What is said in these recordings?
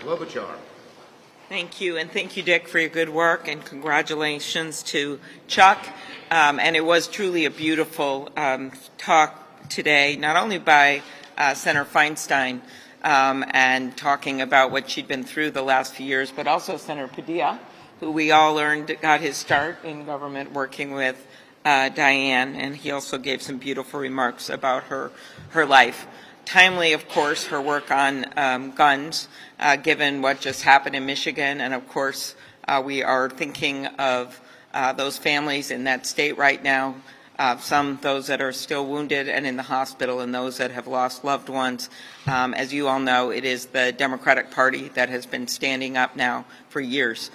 Klobuchar. Thank you, and thank you, Dick, for your good work, and congratulations to Chuck. And it was truly a beautiful talk today, not only by Senator Feinstein and talking about what she'd been through the last few years, but also Senator Padilla, who we all learned got his start in government working with Diane, and he also gave some beautiful remarks about her life. Timely, of course, her work on guns, given what just happened in Michigan, and of course we are thinking of those families in that state right now, those that are still wounded and in the hospital, and those that have lost loved ones. As you all know, it is the Democratic Party that has been standing up now for years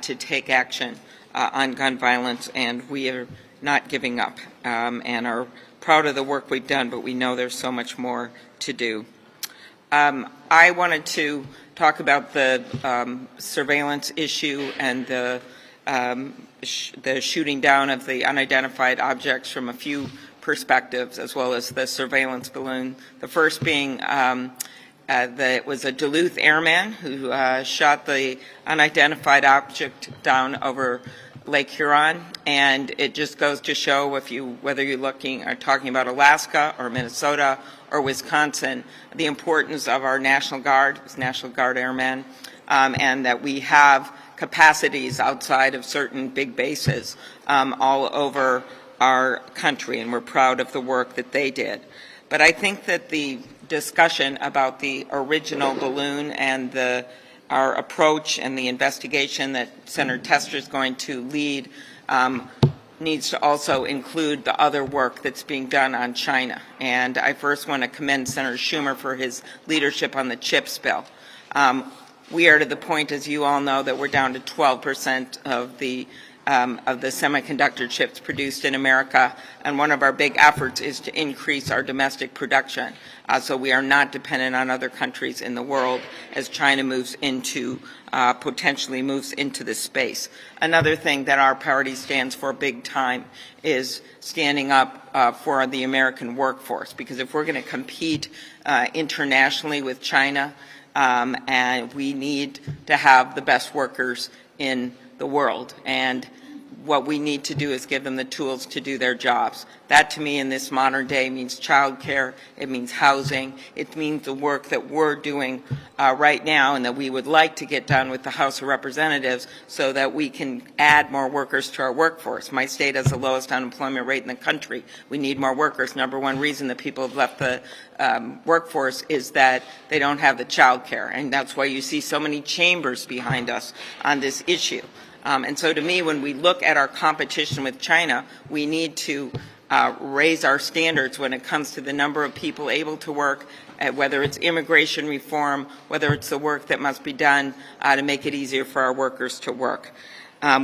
to take action on gun violence, and we are not giving up and are proud of the work we've done, but we know there's so much more to do. I wanted to talk about the surveillance issue and the shooting down of the unidentified objects from a few perspectives, as well as the surveillance balloon. The first being it was a Duluth airman who shot the unidentified object down over Lake Huron, and it just goes to show whether you're looking or talking about Alaska or Minnesota or Wisconsin, the importance of our National Guard airmen, and that we have capacities outside of certain big bases all over our country, and we're proud of the work that they did. But I think that the discussion about the original balloon and our approach and the investigation that Senator Tester is going to lead needs to also include the other work that's being done on China. And I first want to commend Senator Schumer for his leadership on the CHIPS bill. We are to the point, as you all know, that we're down to 12% of the semiconductor chips produced in America, and one of our big efforts is to increase our domestic production, so we are not dependent on other countries in the world as China potentially moves into this space. Another thing that our party stands for big time is standing up for the American workforce, because if we're going to compete internationally with China, and we need to have the best workers in the world, and what we need to do is give them the tools to do their jobs. That, to me, in this modern day means childcare, it means housing, it means the work that we're doing right now and that we would like to get done with the House of Representatives so that we can add more workers to our workforce. My state has the lowest unemployment rate in the country. We need more workers. Number one reason that people have left the workforce is that they don't have the childcare, and that's why you see so many chambers behind us on this issue. And so to me, when we look at our competition with China, we need to raise our standards when it comes to the number of people able to work, whether it's immigration reform, whether it's the work that must be done to make it easier for our workers to work.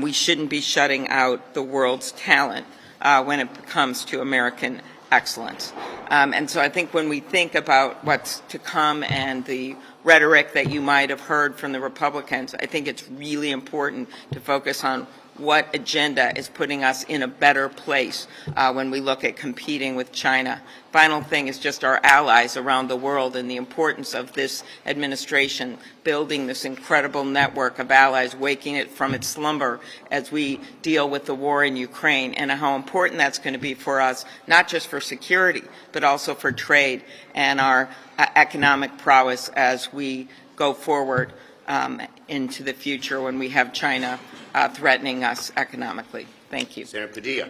We shouldn't be shutting out the world's talent when it comes to American excellence. And so I think when we think about what's to come and the rhetoric that you might have heard from the Republicans, I think it's really important to focus on what agenda is putting us in a better place when we look at competing with China. Final thing is just our allies around the world and the importance of this administration building this incredible network of allies, waking it from its slumber as we deal with the war in Ukraine, and how important that's going to be for us, not just for security, but also for trade and our economic prowess as we go forward into the future when we have China threatening us economically. Thank you. Senator Padilla.